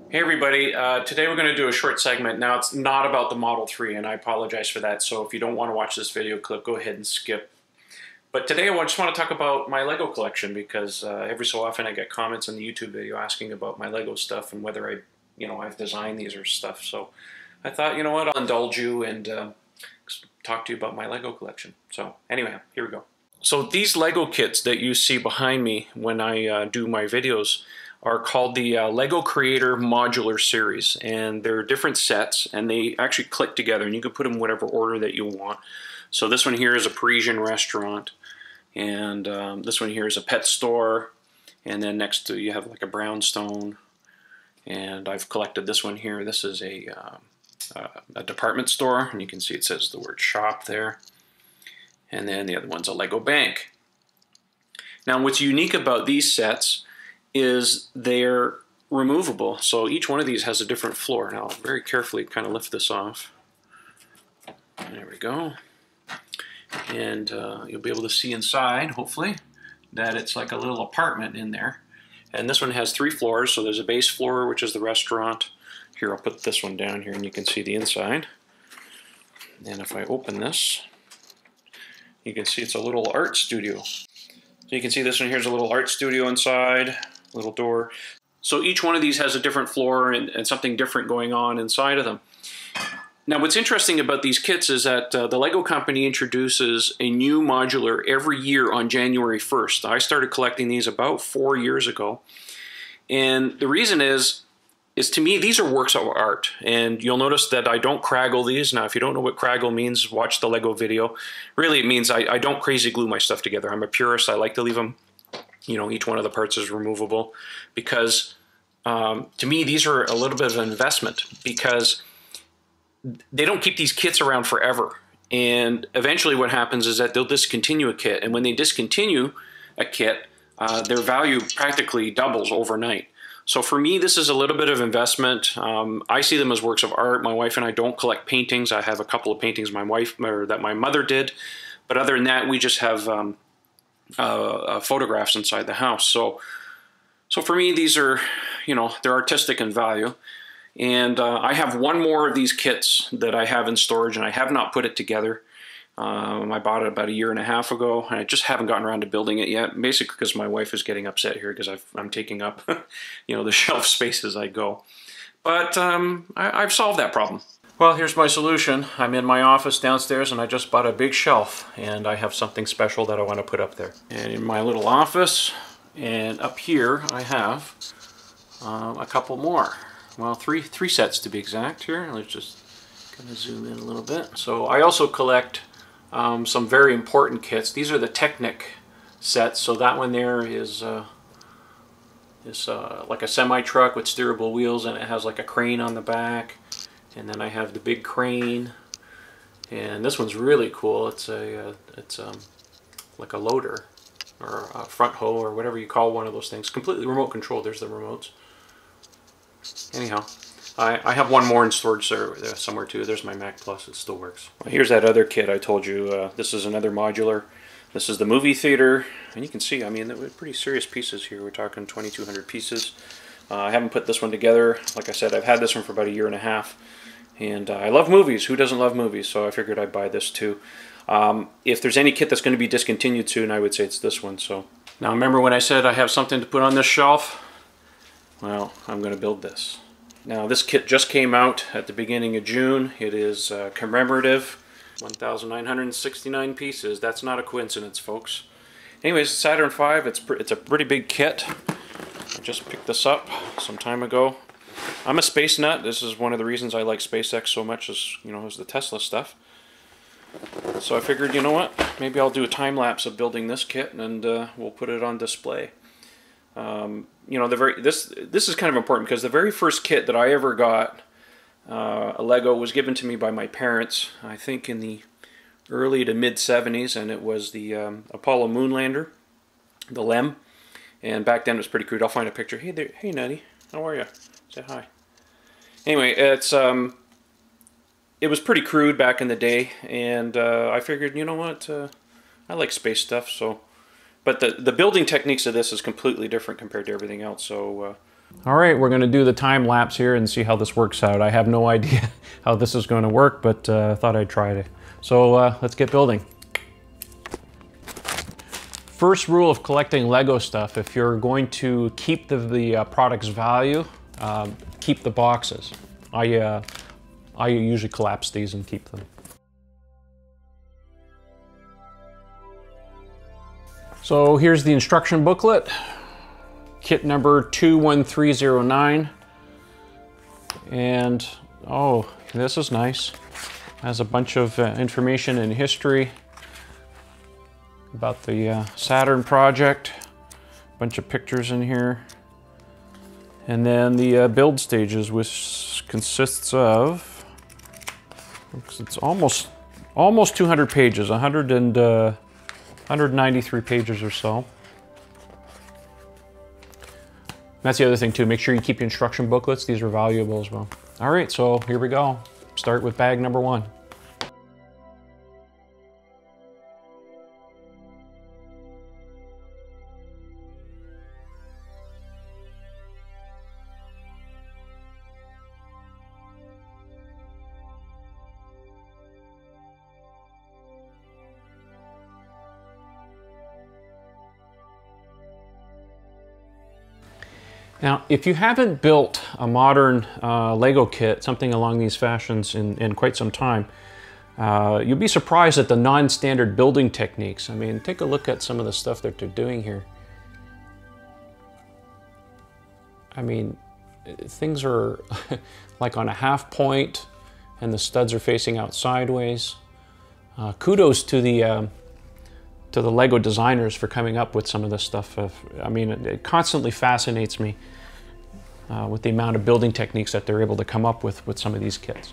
Hey everybody, today we're going to do a short segment. Now it's not about the Model 3 and I apologize for that, so if you don't want to watch this video clip, go ahead and skip. But today I just want to talk about my LEGO collection because every so often I get comments in the YouTube video asking about my LEGO stuff and whether I've designed these or stuff. So I thought, you know what, I'll indulge you and talk to you about my LEGO collection. So anyway, here we go. So these LEGO kits that you see behind me when I do my videos are called the LEGO Creator Modular series, and they're different sets and they actually click together and you can put them in whatever order that you want. So this one here is a Parisian restaurant, and this one here is a pet store, and then next to you have like a brownstone, and I've collected this one here. This is a department store, and you can see it says the word shop there, and then the other one's a LEGO bank. Now what's unique about these sets is they're removable, so each one of these has a different floor. Now I'll very carefully kind of lift this off. There we go. And you'll be able to see inside, hopefully, that it's like a little apartment in there. And this one has 3 floors, so there's a base floor, which is the restaurant. Here, I'll put this one down here and you can see the inside. And if I open this, you can see it's a little art studio. So you can see this one here's a little art studio inside, little door. So each one of these has a different floor and something different going on inside of them. Now what's interesting about these kits is that the LEGO company introduces a new modular every year on January 1st. I started collecting these about 4 years ago. And the reason is to me, these are works of art. And you'll notice that I don't craggle these. Now, if you don't know what craggle means, watch the LEGO video. Really, it means I don't crazy glue my stuff together. I'm a purist. I like to leave them, each one of the parts is removable. Because to me, these are a little bit of an investment because they don't keep these kits around forever. And eventually what happens is that they'll discontinue a kit. And when they discontinue a kit, their value practically doubles overnight. So for me, this is a little bit of investment. I see them as works of art. My wife and I don't collect paintings. I have a couple of paintings that my mother did. But other than that, we just have photographs inside the house. So for me, these are, they're artistic in value. And I have one more of these kits that I have in storage, and I have not put it together. I bought it about 1.5 years ago, and I just haven't gotten around to building it yet, basically because my wife is getting upset here because I'm taking up the shelf space as I go. But I've solved that problem. Well, here's my solution. I'm in my office downstairs, and I just bought a big shelf, and I have something special that I want to put up there. And in my little office, and up here, I have a couple more. Well, three sets to be exact here. Let's just kind of zoom in a little bit. So I also collect some very important kits. These are the Technic Sets. So that one there is like a semi-truck with steerable wheels, and it has like a crane on the back. And then I have the big crane. And this one's really cool. It's like a loader or a front hoe or whatever you call one of those things. Completely remote controlled. There's the remotes. Anyhow, I have one more in storage there somewhere too. There's my Mac Plus. It still works. Well, here's that other kit I told you. This is another modular. This is the movie theater. And you can see, I mean, they're pretty serious pieces here. We're talking 2,200 pieces. I haven't put this one together. Like I said, I've had this one for about 1.5 years. And I love movies. Who doesn't love movies? So I figured I'd buy this too. If there's any kit that's going to be discontinued soon, I would say it's this one. So now remember when I said I have something to put on this shelf? Well, I'm going to build this. Now this kit just came out at the beginning of June. It is commemorative, 1,969 pieces. That's not a coincidence, folks. Anyways, Saturn V, it's a pretty big kit. I just picked this up some time ago. I'm a space nut. This is one of the reasons I like SpaceX so much is the Tesla stuff. So I figured, you know what, maybe I'll do a time lapse of building this kit and we'll put it on display. This is kind of important because the very first kit that I ever got, a LEGO, was given to me by my parents, I think in the early to mid 70s, and it was the Apollo Moonlander, the LEM, and back then it was pretty crude. I'll find a picture. Hey there, hey Nutty, how are you? Say hi. Anyway, it was pretty crude back in the day, and I figured, you know what, I like space stuff, so. But the building techniques of this is completely different compared to everything else, so All right, we're gonna do the time lapse here and see how this works out. I have no idea how this is gonna work, but I thought I'd try it. So let's get building. First rule of collecting Lego stuff, if you're going to keep the product's value, keep the boxes. I usually collapse these and keep them. So here's the instruction booklet, kit number 21309. And oh, this is nice. Has a bunch of information and history about the Saturn project. A bunch of pictures in here. And then the build stages, which consists of, it's almost 200 pages, 193 pages or so. That's the other thing too, make sure you keep your instruction booklets. These are valuable as well. All right, so here we go. Start with bag number 1. Now, if you haven't built a modern Lego kit, something along these fashions in quite some time, you'll be surprised at the non-standard building techniques. I mean, take a look at some of the stuff that they're doing here. I mean, things are like on a half point, and the studs are facing out sideways. Kudos to the Lego designers for coming up with some of this stuff. I mean, it constantly fascinates me with the amount of building techniques that they're able to come up with some of these kits.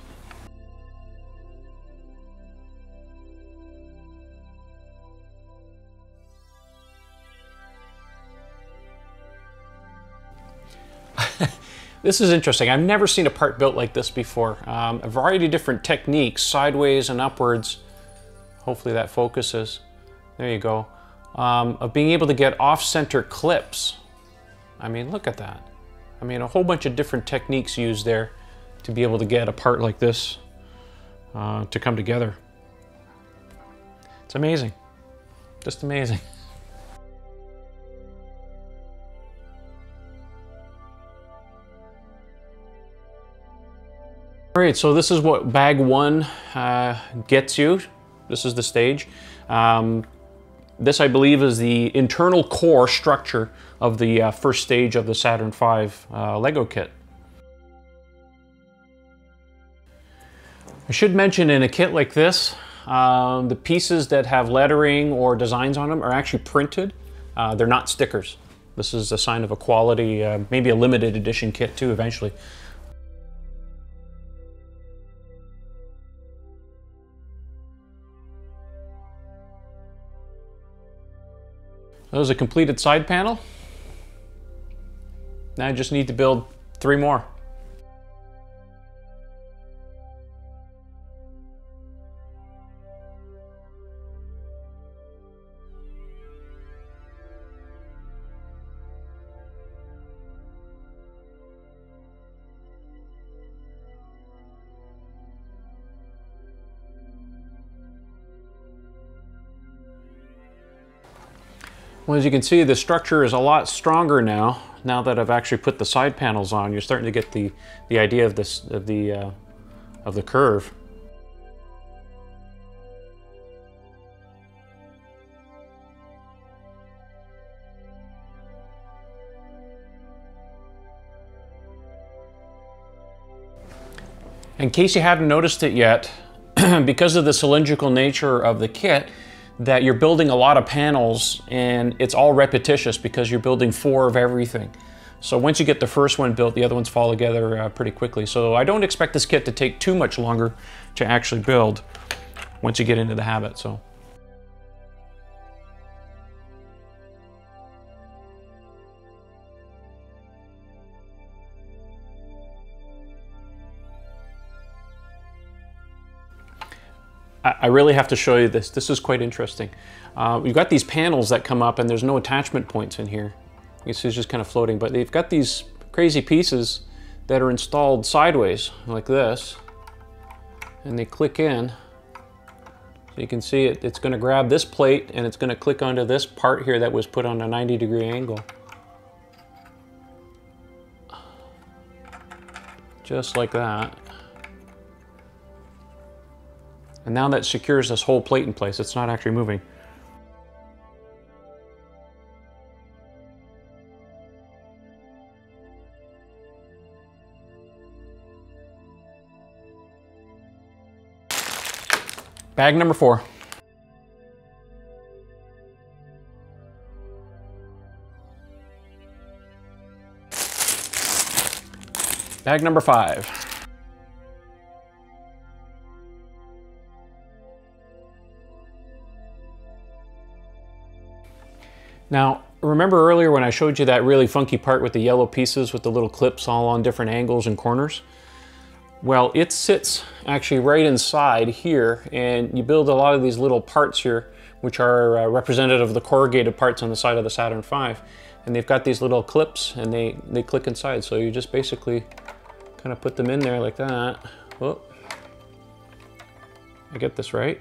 This is interesting. I've never seen a part built like this before. A variety of different techniques, sideways and upwards. Hopefully that focuses. There you go. Of being able to get off-center clips. I mean, look at that. I mean, a whole bunch of different techniques used there to be able to get a part like this to come together. It's amazing. Just amazing. All right, so this is what bag 1 gets you. This is the stage. This, I believe, is the internal core structure of the first stage of the Saturn V Lego kit. I should mention, in a kit like this, the pieces that have lettering or designs on them are actually printed. They're not stickers. This is a sign of a quality, maybe a limited edition kit too, eventually. There's a completed side panel. Now I just need to build 3 more. Well, as you can see, the structure is a lot stronger now that I've actually put the side panels on. You're starting to get the idea of this of the curve. In case you haven't noticed it yet, because of the cylindrical nature of the kit, that you're building a lot of panels and it's all repetitious because you're building 4 of everything. So once you get the first one built, the other ones fall together pretty quickly. So I don't expect this kit to take too much longer to actually build once you get into the habit. So. I really have to show you this. This is quite interesting. We've got these panels that come up and there's no attachment points in here. You see it's just kind of floating, but they've got these crazy pieces that are installed sideways like this, and they click in. So you can see it's going to grab this plate and it's going to click onto this part here that was put on a 90-degree angle. Just like that. And now that secures this whole plate in place. It's not actually moving. Bag number 4. Bag number 5. Now, remember earlier when I showed you that really funky part with the yellow pieces with the little clips all on different angles and corners? Well, it sits actually right inside here, and you build a lot of these little parts here, which are representative of the corrugated parts on the side of the Saturn V. And they've got these little clips, and they click inside. So you just basically kind of put them in there like that. Whoop. I get this right.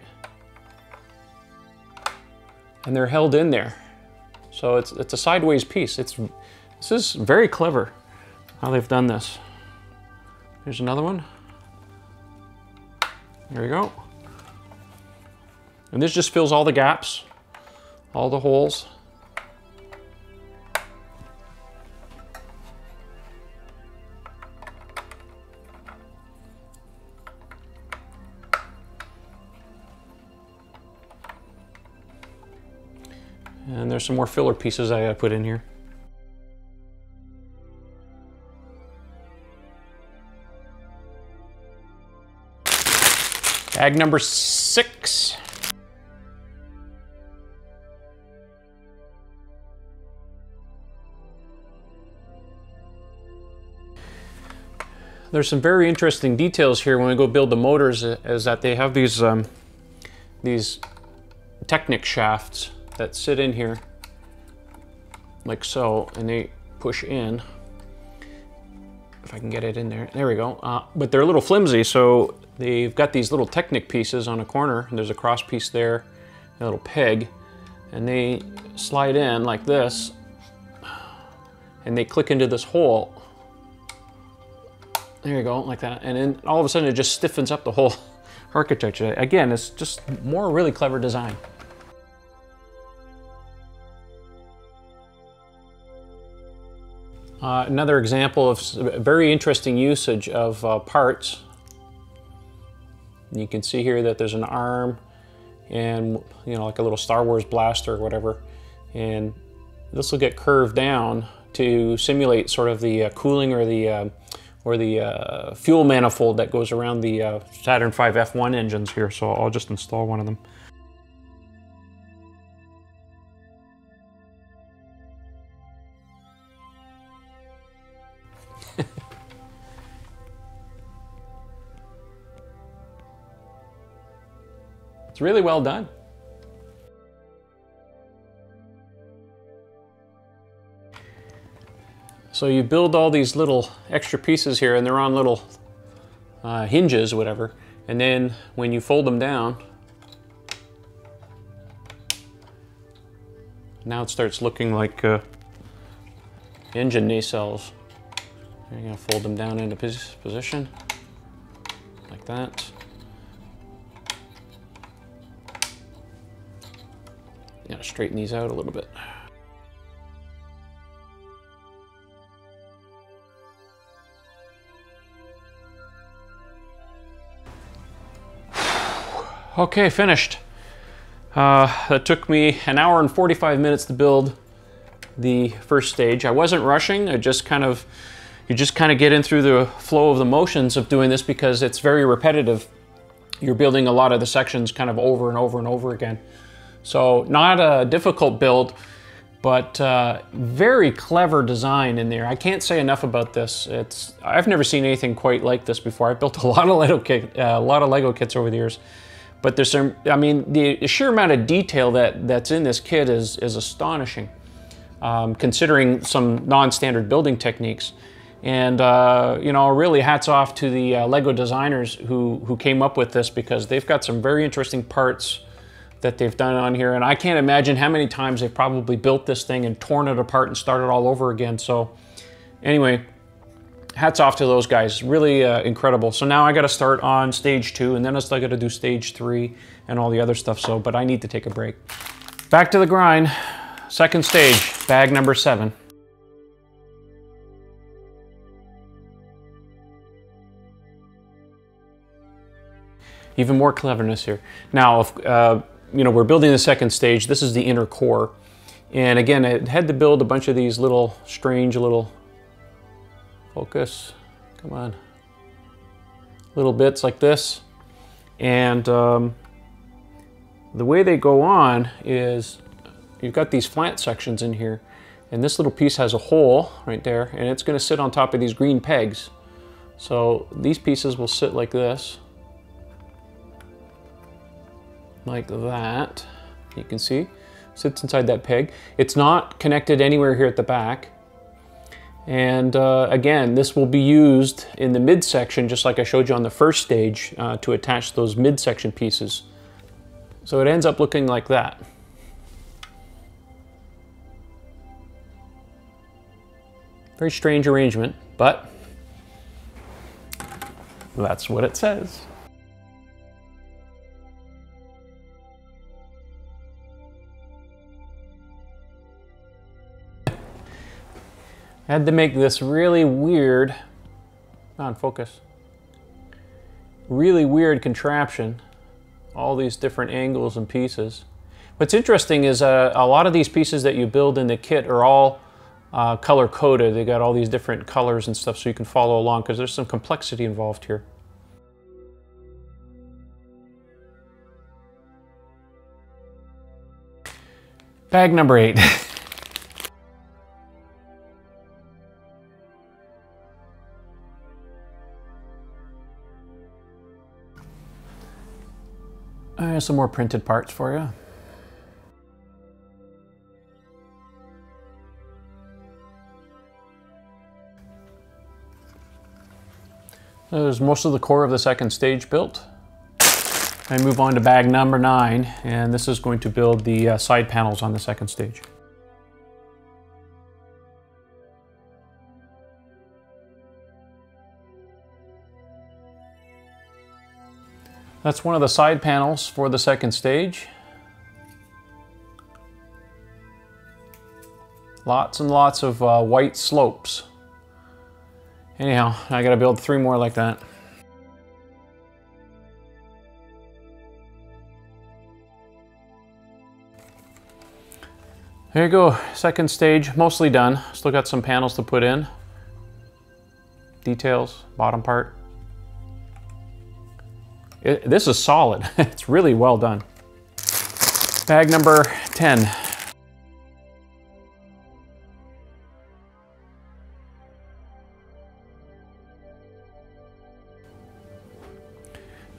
And they're held in there. So it's a sideways piece. This is very clever how they've done this. Here's another one. There we go. And this just fills all the gaps, all the holes. And there's some more filler pieces I gotta put in here. Bag number 6. There's some very interesting details here when we go build the motors, is that they have these Technic shafts that sit in here like so, and they push in. If I can get it in there. There we go. But they're a little flimsy, so they've got these little Technic pieces on a corner, and there's a cross piece there, a little peg, and they slide in like this, and they click into this hole. There you go, like that. And then all of a sudden it just stiffens up the whole architecture. Again, it's just more really clever design. Another example of very interesting usage of parts. You can see here that there's an arm and, you know, like a little Star Wars blaster or whatever. And this will get curved down to simulate sort of the cooling or the fuel manifold that goes around the Saturn V F1 engines here. So I'll just install one of them. It's really well done. So you build all these little extra pieces here, and they're on little hinges or whatever, and then when you fold them down, now it starts looking like engine nacelles. You're going to fold them down into position like that. Gotta straighten these out a little bit. Okay, finished. That took me an hour and 45 minutes to build the first stage. I wasn't rushing. You just kind of get in through the flow of the motions of doing this because it's very repetitive. You're building a lot of the sections kind of over and over and over again. So not a difficult build, but very clever design in there. I can't say enough about this. I've never seen anything quite like this before. I've built a lot of Lego kits over the years, but there's some. I mean, the sheer amount of detail that's in this kit is astonishing, considering some non-standard building techniques. And you know, really hats off to the LEGO designers who came up with this, because they've got some very interesting parts that they've done on here. And I can't imagine how many times they've probably built this thing and torn it apart and started all over again. So anyway, hats off to those guys, really incredible. So now I got to start on stage 2, and then I still got to do stage 3 and all the other stuff. So, but I need to take a break. Back to the grind. Second stage, bag number 7. Even more cleverness here. Now, if, you know, we're building the second stage. This is the inner core. And again, I had to build a bunch of these little strange little, focus, come on, little bits like this. And the way they go on is you've got these flat sections in here, and this little piece has a hole right there, and it's going to sit on top of these green pegs. So these pieces will sit like this. Like that, you can see, sits inside that peg. It's not connected anywhere here at the back. And again, this will be used in the midsection, just like I showed you on the first stage, to attach those midsection pieces. So it ends up looking like that. Very strange arrangement, but that's what it says. I had to make this really weird, on focus, really weird contraption, all these different angles and pieces. What's interesting is a lot of these pieces that you build in the kit are all color coded. They got all these different colors and stuff so you can follow along, because there's some complexity involved here. Bag number 8. Here's some more printed parts for you. There's most of the core of the second stage built. I move on to bag number 9, and this is going to build the side panels on the second stage. That's one of the side panels for the second stage. Lots and lots of white slopes. Anyhow, I gotta build 3 more like that. There you go, second stage, mostly done. Still got some panels to put in. Details, bottom part. This is solid. It's really well done. Bag number 10.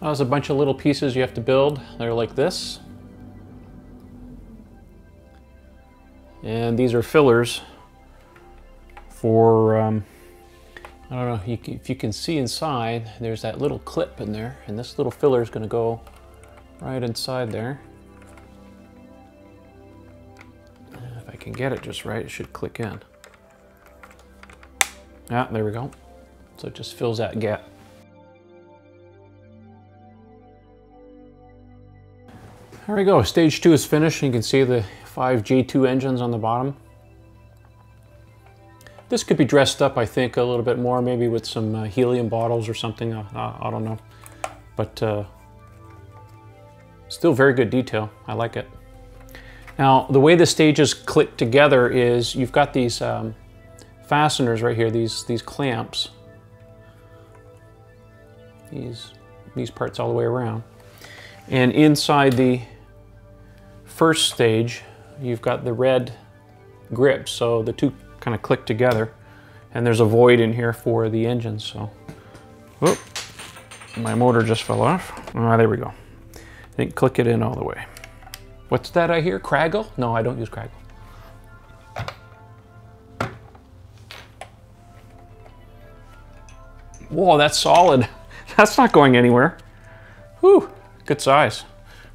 There's a bunch of little pieces you have to build. They're like this. And these are fillers for, I don't know if you can see inside, there's that little clip in there, and this little filler is going to go right inside there. If I can get it just right, it should click in. Ah, there we go. So it just fills that gap. There we go, stage 2 is finished. You can see the 5 J2 engines on the bottom. This could be dressed up, I think, a little bit more, maybe with some helium bottles or something. I don't know. But still very good detail. I like it. Now, the way the stages click together is you've got these fasteners right here, these clamps. These parts all the way around. And inside the first stage, you've got the red grips, so the two kind of click together, and there's a void in here for the engine. So, whoop, my motor just fell off. Ah, there we go. I think click it in all the way. What's that I hear? Craggle? No, I don't use Craggle. Whoa, that's solid. That's not going anywhere. Whew, good size.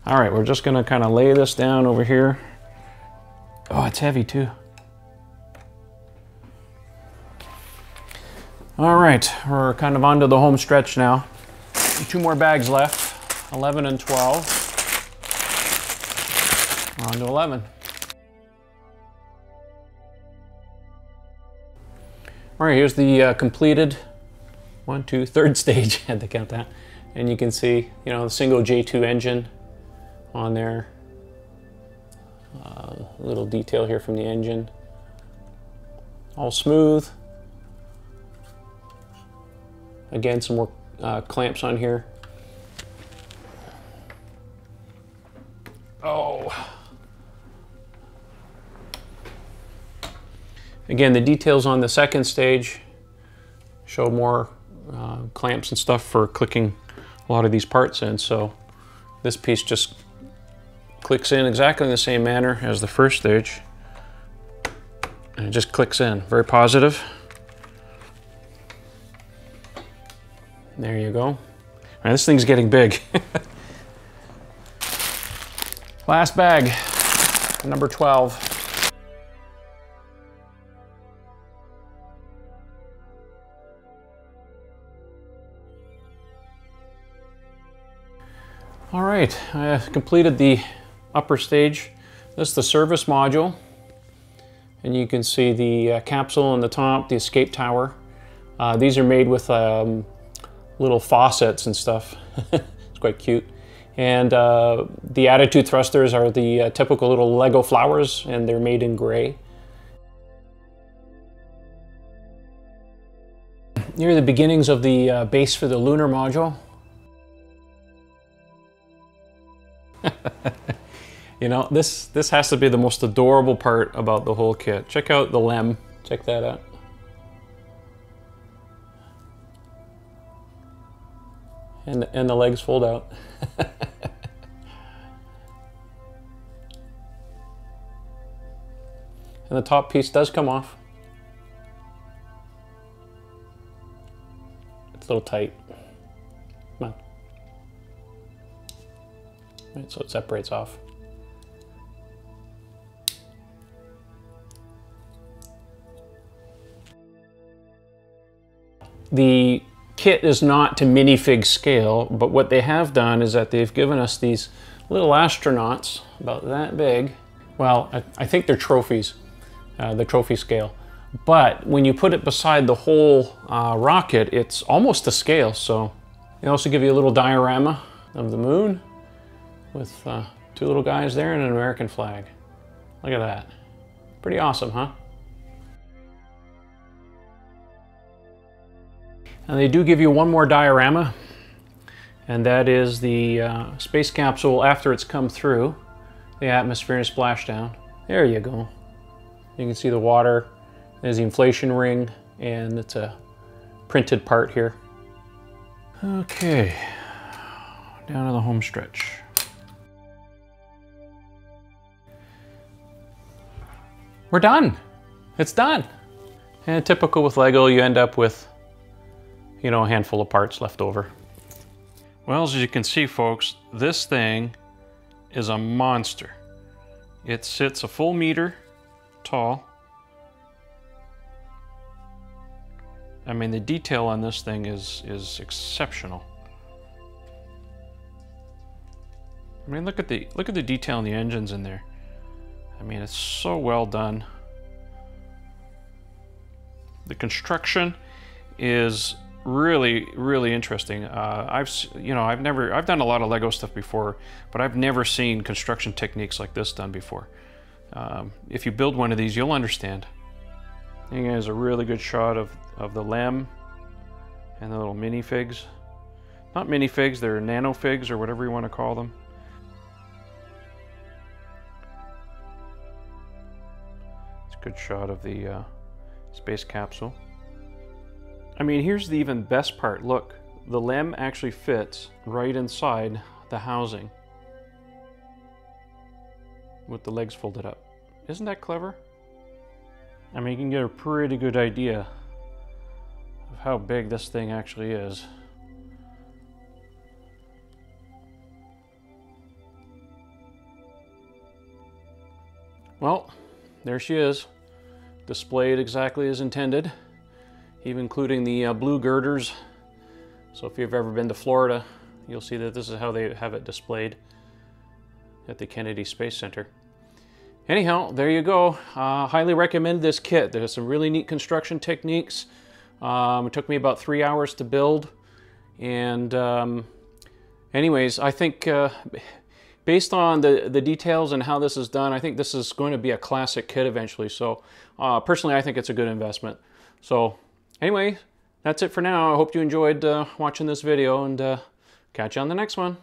All right, we're just gonna kind of lay this down over here. Oh, it's heavy too. All right, we're kind of onto the home stretch now. 2 more bags left, 11 and 12. We're on to 11. All right, here's the completed 1, 2, 3rd stage, had to count that. And you can see, you know, the single J2 engine on there. A little detail here from the engine. All smooth. Again, some more clamps on here. Oh. Again, the details on the 2nd stage show more clamps and stuff for clicking a lot of these parts in. So this piece just clicks in exactly in the same manner as the 1st stage. And it just clicks in, very positive. There you go. All right, this thing's getting big. Last bag, number 12. All right, I have completed the upper stage. This is the service module. And you can see the capsule on the top, the escape tower. These are made with little faucets and stuff. It's quite cute. And the attitude thrusters are the typical little Lego flowers, and they're made in gray. Here are the beginnings of the base for the lunar module. You know, this has to be the most adorable part about the whole kit. Check out the LEM. Check that out. And the legs fold out. And the top piece does come off. It's a little tight. Come on. Right, so it separates off. The kit is not to minifig scale, but what they have done is that they've given us these little astronauts about that big. Well, I think they're trophies, the trophy scale. But when you put it beside the whole rocket, it's almost to scale. So they also give you a little diorama of the moon with 2 little guys there and an American flag. Look at that. Pretty awesome, huh? And they do give you one more diorama, and that is the space capsule after it's come through the atmosphere and splashdown. There you go. You can see the water. There's the inflation ring, and it's a printed part here. Okay, down to the home stretch. We're done. It's done. And typical with Lego, you end up with, you know, a handful of parts left over. Well, as you can see, folks, this thing is a monster. It sits a full meter tall. I mean, the detail on this thing is exceptional. I mean, look at the detail in the engines in there. I mean, it's so well done. The construction is really, really interesting. I've done a lot of Lego stuff before, but I've never seen construction techniques like this done before. If you build one of these, you'll understand. Here's a really good shot of the LEM and the little minifigs. Not minifigs, they're nanofigs or whatever you want to call them. It's a good shot of the space capsule. I mean, here's the even best part. Look, the LEM actually fits right inside the housing with the legs folded up. Isn't that clever? I mean, you can get a pretty good idea of how big this thing actually is. Well, there she is, displayed exactly as intended, even including the blue girders. So if you've ever been to Florida, you'll see that this is how they have it displayed at the Kennedy Space Center. Anyhow, there you go. Highly recommend this kit. There's some really neat construction techniques. It took me about 3 hours to build. And anyways, I think based on the details and how this is done, I think this is going to be a classic kit eventually. So personally, I think it's a good investment. So anyway, that's it for now. I hope you enjoyed watching this video, and catch you on the next one.